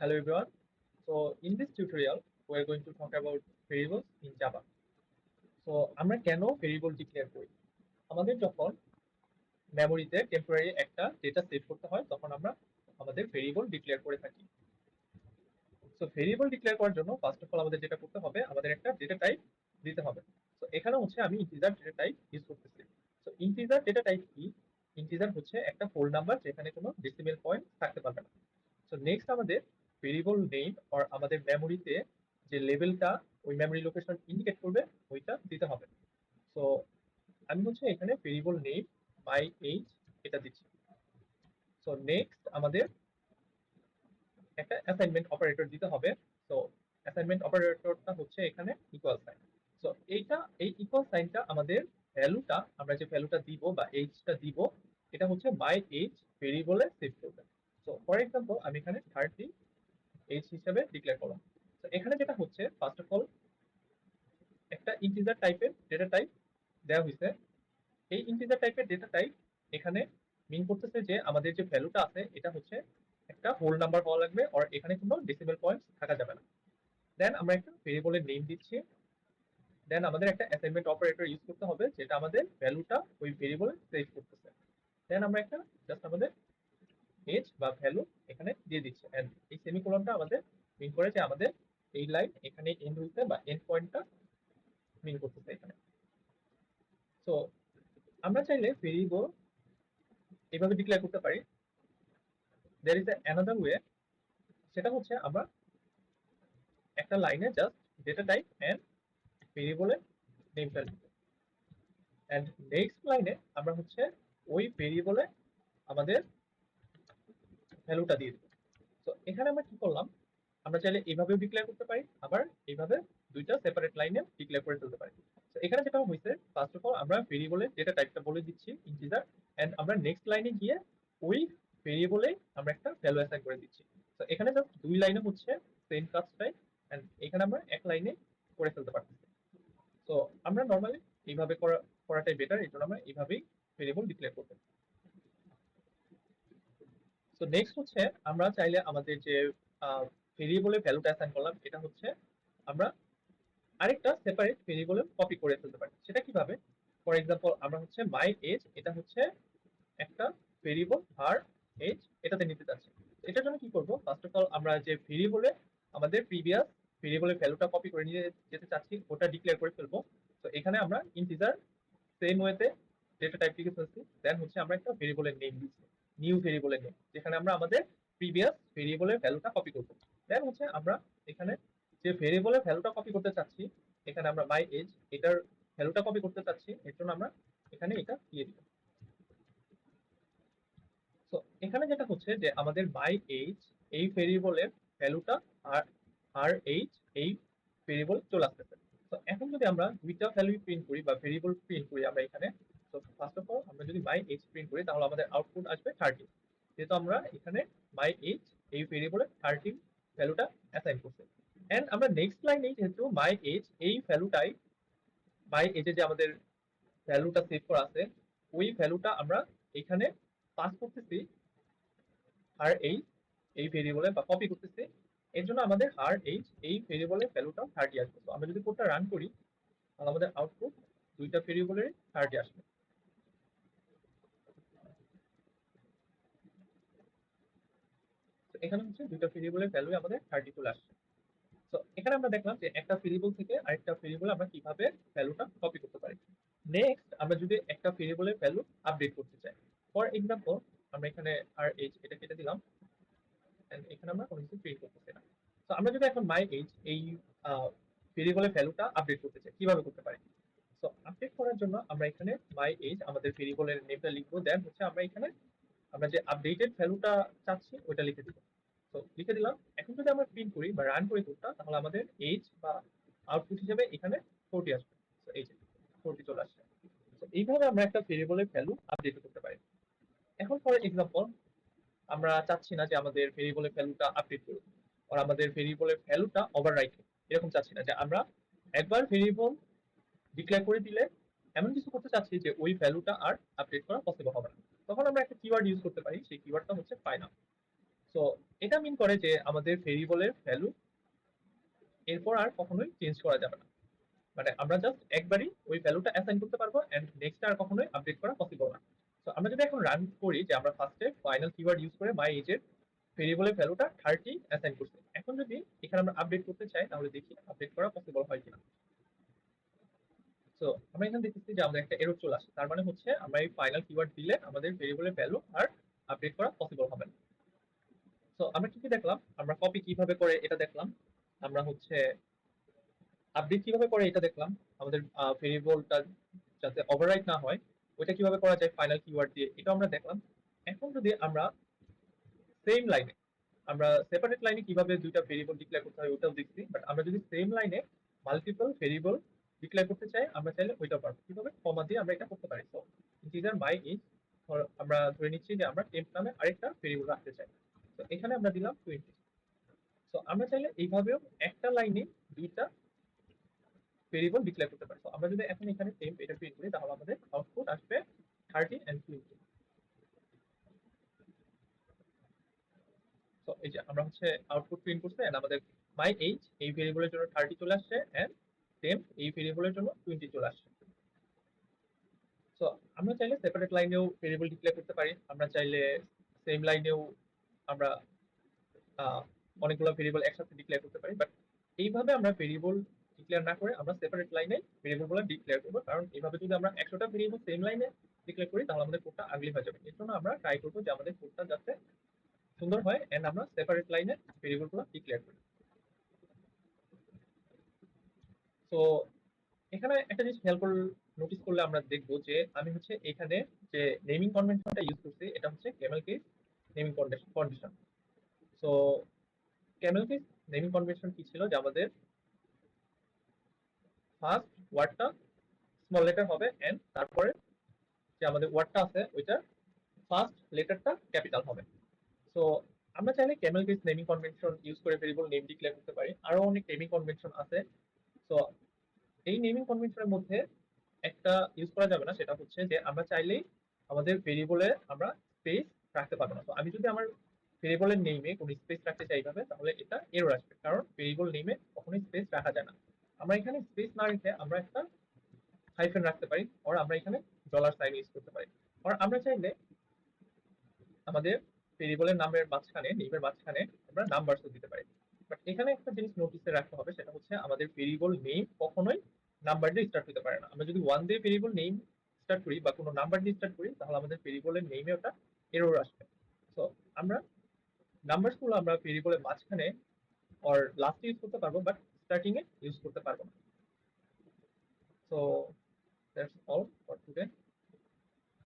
Hello everyone. So in this tutorial, we are going to talk about variables in Java. So আমরা কেন variable declare করি? আমাদের যখন মেমোরিতে temporary একটা data save করতে হয় তখন আমরা আমাদের ভেরিয়েবল ডিক্লেয়ার করে থাকি। সো ভেরিয়েবল ডিক্লেয়ার করার জন্য ফার্স্ট অফ অল আমাদের যেটা করতে হবে, আমাদের একটা ডেটা টাইপ দিতে হবে। সো এখানে হচ্ছে আমি ইন্টিজার ডেটা টাইপ ইউজ করতেছি। সো ইন্টিজার ডেটা টাইপ কি? ইন্টিজার হচ্ছে একটা হোল নাম্বার যেখানে কোনো ডেসিমেল পয়েন্ট থাকতে পারবে না। সো নেক্সট আমাদের ভেরিয়েবল নেম অর আমাদের মেমোরিতে যে লেভেলটা ওই মেমোরি লোকেশন ইন্ডিকেট করবে ওইটা দিতে হবে। সো আমি হচ্ছে এখানে ভেরিয়েবল নেম মাই এইজ এটা দিচ্ছি। সো নেক্সট আমাদের একটা অ্যাসাইনমেন্ট অপারেটর দিতে হবে। সো অ্যাসাইনমেন্ট অপারেটরটা হচ্ছে এখানে ইকুয়াল সাইন। সো এই ইকুয়াল সাইনটা আমাদের ভ্যালুটা, আমরা যে ভ্যালুটা দিব বা এইজটা দিব, এটা হচ্ছে মাই এইজ ভেরিয়েবলে সেভ করবে। সো ফর এক্সাম্পল আমি এখানে 30 এইজ হিসেবে ডিক্লেয়ার করলাম। তো এখানে যেটা হচ্ছে ফার্স্ট অফ অল একটা ইন্টিজার টাইপের ডেটা টাইপ দেওয়া হয়েছে। এই ইন্টিজার টাইপের ডেটা টাইপ এখানে মিন করতেছে যে আমাদের যে ভ্যালুটা আছে এটা হচ্ছে একটা হোল নাম্বার হওয়া লাগবে, আর এখানে কোনো ডেসিমেল পয়েন্টস থাকা যাবে না। দেন আমরা একটা ভেরিয়েবলের নেম দিচ্ছি। দেন আমাদের একটা অ্যাসাইনমেন্ট অপারেটর ইউজ করতে হবে যেটা আমাদের ভ্যালুটা ওই ভেরিয়েবলে সেভ করতেছে। দেন আমরা একটা জাস্ট আমাদের এজ বা ভ্যালু এখানে দিয়ে দিচ্ছি, এন্ড এই সেমিকোলনটা আমাদের মিন করে যে আমাদের এই লাইন এখানে এন্ড হইছে বা এন্ড পয়েন্টটা মিন করতেছে এখানে। সো আমরা চাইলে ভেরিয়েবল এভাবে ডিক্লেয়ার করতে পারি। দেয়ার ইজ অ্যানাদার ওয়ে, সেটা হচ্ছে আমরা একটা লাইনে জাস্ট ডেটা টাইপ এন্ড ভেরিয়েবলের নেমটা লিখব, এন্ড নেক্সট লাইনে আমরা হচ্ছে ওই ভেরিয়েবলে আমাদের ভ্যালুটা দিয়ে দেবো। তো এখানে আমরা কি করলাম, আমরা চাইলে এইভাবেও ডিক্লেয়ার করতে পারি, আবার এইভাবে দুইটা সেপারেট লাইনে ডিক্লেয়ার করে ফেলতে পারি। তো এখানে যেটা হয়েছে ফার্স্ট অফ অল আমরা ভেরিয়েবলের ডেটা টাইপটা বলে দিচ্ছি ইন্টিজার, এন্ড আমরা নেক্সট লাইনে গিয়ে ওই ভেরিয়েবলে আমরা একটা ভ্যালু অ্যাসাইন করে দিচ্ছি। তো এখানে জাস্ট দুই লাইনে হচ্ছে সেম কাজটাই, এন্ড এখানে আমরা এক লাইনে করে ফেলতে পারতেছি। তো আমরা নর্মালি এইভাবে করাটাই বেটার, এই জন্য আমরা এইভাবেই ভেরিয়েবল ডিক্লেয়ার করতে। সো নেক্সট হচ্ছে আমরা চাইলে আমাদের যে ভেরিয়েবলের ভ্যালুটা অ্যাসাইন করলাম এটা হচ্ছে আমরা আরেকটা সেপারেট ভেরিয়েবলে কপি করে ফেলতে পারি। সেটা কিভাবে? ফর এক্সাম্পল আমরা হচ্ছে মাই এজ এটা হচ্ছে একটা ভেরিয়েবল, আর এজ এটাতে নিতে চাচ্ছি। এটার জন্য কি করব, ফার্স্ট অফ অল আমরা যে ভেরিয়েবলে আমাদের প্রিভিয়াস ভেরিয়েবলের ভ্যালুটা কপি করে নিয়ে যেতে চাচ্ছি ওটা ডিক্লেয়ার করে ফেলবো। তো এখানে আমরা ইন্টিজার সেম ওয়েতে ডেটা টাইপ লিখে ফেলছি। দেন হচ্ছে আমরা একটা ভেরিয়েবলের নেম দিচ্ছি, নিউ ভেরিয়েবলের নেম, যেখানে আমরা আমাদের প্রিভিয়াস ভেরিয়েবলের ভ্যালুটা কপি করবো। দেন হচ্ছে আমরা এখানে যে ভেরিয়েবলের ভ্যালুটা কপি করতে চাচ্ছি, এখানে আমরা মাই এজ এটার ভ্যালুটা কপি করতে চাচ্ছি, এর জন্য আমরা এখানে এটা দিয়ে দিব। সো এখানে যেটা হচ্ছে যে আমাদের মাই এইজ এই ভেরিয়েবলের ভ্যালুটা আর আর এইজ এই ভেরিয়েবল চলে আসতেছে। তো এখন যদি আমরা দুইটা ভ্যালু প্রিন্ট করি বা ভেরিয়েবল প্রিন্ট করি আমরা এখানে, তো ফার্স্ট অফ অল আমরা যদি মাই এইজ প্রিন্ট করি তাহলে আমাদের আউটপুট আসবে 30, যেহেতু আমরা এখানে মাই এইজ এই ভেরিয়েবলে 30 ভ্যালুটা অ্যাসাইন করছি। এন্ড আমরা নেক্সট লাইনে যেহেতু মাই এজ এই ভ্যালুটাই, মাই এজে যে আমাদের ভ্যালুটা সেভ করা আছে ওই ভ্যালুটা আমরা এখানে পাস করতেছি হার এইচ এই ভেরিয়েবলে বা কপি করতেছি। এর জন্য আমাদের হার এইচ এই ভেরিয়েবলের ভ্যালুটা 30 আসবে। তো আমরা যদি কোডটা রান করি তাহলে আমাদের আউটপুট দুইটা ভেরিয়েবলের 30 আসবে। তো এখানে হচ্ছে দুইটা ভেরিয়েবলের ভ্যালু আমাদের 30 চলে আসছে। তো এখানে আমরা দেখলাম যে একটা ভেরিয়েবল থেকে আরেকটা ভেরিয়েবলে আমরা কিভাবে ভ্যালুটা কপি করতে পারি। নেক্সট আমরা যদি একটা ভেরিয়েবলের ভ্যালু আপডেট করতে চাই, ফর এক্সাম্পল আমরা এখানে আর এইচ এটা কেটে দিলাম, এন্ড এখানে আমরা কোনো কিছু প্রিন্ট করতেছি না। তো আমরা যদি এখন মাই এইজ এই ভেরিয়েবলের ভ্যালুটা আপডেট করতে চাই, কিভাবে করতে পারি? সো আপডেট করার জন্য আমরা এখানে মাই এইজ আমাদের ভেরিয়েবলের নেমটা লিখবো, দেন হচ্ছে আমরা এখানে আমরা যে আপডেটেড ভ্যালুটা চাচ্ছি ওটা লিখে দিব। তো লিখে দিলাম। এখন যদি আমরা প্রিন্ট করি বা রান করি কোডটা তাহলে আমাদের এইজ বা আউটপুট হিসেবে এখানে 40 আসবে। তো এই যে 40 চলে আসছে। তো এইভাবে আমরা একটা ভেরিয়েবলের ভ্যালু আপডেট করতে পারি। এখন ফর এক্সাম্পল আমরা চাচ্ছি না যে আমাদের ভেরিয়েবলের ভ্যালুটা আপডেট করুক, আর আমাদের ভেরিয়েবলের ভ্যালুটা ওভাররাইট হোক, এরকম চাচ্ছি না যে আমরা একবার ভেরিয়েবল ডিক্লেয়ার করে দিলে এমন কিছু করতে চাচ্ছি যে ওই ভ্যালুটা আর আপডেট করা পসিবল হবে না। তখন আমরা একটা কিওয়ার্ড ইউজ করতে পারি, সেই কিওয়ার্ডটা হচ্ছে ফাইনাল। সো এটা মিন করে যে আমাদের ভেরিয়েবলের ভ্যালু এরপর আর কখনোই চেঞ্জ করা যাবে না। মানে আমরা জাস্ট একবারই ওই ভ্যালুটা অ্যাসাইন করতে পারবো এন্ড নেক্সট আর কখনোই আপডেট করা পসিবল না। তো আমরা যদি এখন রান করি যে আমরা ফার্স্টে ফাইনাল কিওয়ার্ড ইউজ করে মাই এজের ভেরিয়েবলের ভ্যালুটা 30 অ্যাসাইন করছি। এখন যদি এখানে আমরা আপডেট করতে চাই তাহলে দেখি আপডেট করা পসিবল হয় কিনা। সো আমরা এখানে দেখতেছি যে আমাদের একটা এরর চলে আসে, তার মানে হচ্ছে আমরা এই ফাইনাল কিওয়ার্ড দিলে আমাদের ভেরিয়েবলের ভ্যালু আর আপডেট করা পসিবল হবে না। সো আমরা কি কি দেখলাম, আমরা কপি কিভাবে করে এটা দেখলাম, আমরা হচ্ছে আপডেট কিভাবে করে এটা দেখলাম, আমাদের ভেরিয়েবলটা যাতে ওভাররাইট না হয় ওইটা কিভাবে করা যায় ফাইনাল কিওয়ার্ড দিয়ে, এটা আমরা দেখলাম। এখন যদি আমরা সেম লাইনে, আমরা সেপারেট লাইনে কিভাবে দুইটা ভেরিয়েবল ডিক্লেয়ার করতে হয় ওটাও দেখছি, বাট আমরা যদি সেম লাইনে মাল্টিপল ভেরিয়েবল ডিক্লেয়ার করতে চাই আমরা চাইলে ওইটাও পারবো। কিভাবে, কমা দিয়ে আমরা এটা করতে পারি। সো ইন্টিজার মাই ইজ, আমরা ধরে নিচ্ছি যে আমরা টেম্প নামে আরেকটা ভেরিয়েবল রাখতে চাই। তো এখানে আমরা দিলাম 20। সো আমরা চাইলে এইভাবেও একটা লাইনে দুইটা ভেরিয়েবল ডিক্লেয়ার করতে পারি। তো আমরা যদি এখন এখানে টেম্প এটা প্রিন্ট করি তাহলে আমাদের আউটপুট আসবে 30 এন্ড 20। তো এই যে আমরা হচ্ছে আউটপুট প্রিন্ট করছি এন্ড আমাদের মাই এইজ এই ভেরিয়েবলের জন্য 30 চলে আসছে এন্ড টেম্প এই ভেরিয়েবলের জন্য 20 চলে আসছে। সো আমরা চাইলে সেপারেট লাইনেও ভেরিয়েবল ডিক্লেয়ার করতে পারি, আমরা চাইলে সেম লাইনেও আমরা অনেকগুলো ভেরিয়েবল একসাথে ডিক্লেয়ার করতে পারি, বাট এইভাবে আমরা ভেরিয়েবল ডিক্লেয়ার না করে আমরা সেপারেট লাইনে ভেরিয়েবলগুলো ডিক্লেয়ার করবো। কারণ এইভাবে যদি আমরা 100টা ভেরিয়েবল সেম লাইনে ডিক্লেয়ার করি তাহলে আমাদের কোডটা আগলি হয়ে যাবে। এর জন্য আমরা ট্রাই করবো যে আমাদের কোডটা যাতে সুন্দর হয় এন্ড আমরা সেপারেট লাইনে ভেরিয়েবলগুলো ডিক্লেয়ার করি। তো এখানে একটা জিনিস খেয়াল করে নোটিস করলে আমরা দেখবো যে আমি হচ্ছে এখানে যে নেমিং কনভেনশনটা ইউজ করছি এটা হচ্ছে Camel case naming condition. So Camel case naming convention কি ছিল, যে আমাদের ফার্স্ট ওয়ার্ডটা স্মল লেটার হবে এন্ড তারপরে যে আমাদের ওয়ার্ডটা আছে ওইটা ফার্স্ট লেটারটা ক্যাপিটাল হবে। সো আমরা চাইলে Camel case naming convention use করে ভেরিয়েবল নেম ডিক্লেয়ার করতে পারি, আরো অনেক নেমিং কনভেনশন আছে। সো এই নেমিং কনভেনশনের মধ্যে একটা ইউজ করা যাবে না, সেটা হচ্ছে যে আমরা চাইলেই আমাদের ভেরিয়েবলে আমরা স্পেস রাখতে পারবো না। তো আমি যদি আমার ভেরিয়েবলের নেমে কোনো স্পেস রাখতে চাই এইভাবে তাহলে এটা এরর আসবে, কারণ ভেরিয়েবল নেমে কখনোই স্পেস রাখা যায় না। আমরা এখানে স্পেস না রেখে আমরা একটা হাইফেন রাখতে পারি, আর আমরা এখানে ডলার সাইন ইউজ করতে পারি, আর আমরা চাইলে আমাদের ভেরিয়েবলের নামের মাঝখানে নেমের মাঝখানে আমরা নাম্বারসও দিতে পারি। বাট এখানে একটা জিনিস নোটিসে রাখতে হবে, সেটা হচ্ছে আমাদের ভেরিয়েবল নেম কখনোই নাম্বার দিয়ে স্টার্ট হতে পারে না। আমরা যদি 1 দিয়ে ভেরিয়েবল নেম স্টার্ট করি বা কোনো নাম্বার দিয়ে স্টার্ট করি তাহলে আমাদের ভেরিয়েবলের নেমে ওটা এরর আসবে। সো আমরা নাম্বারস গুলো আমরা ভেরিয়েবলের মাঝখানে আর লাস্টে ইউজ করতে পারবো, বাট স্টার্টিং এ ইউজ করতে পারবো না। So that's all.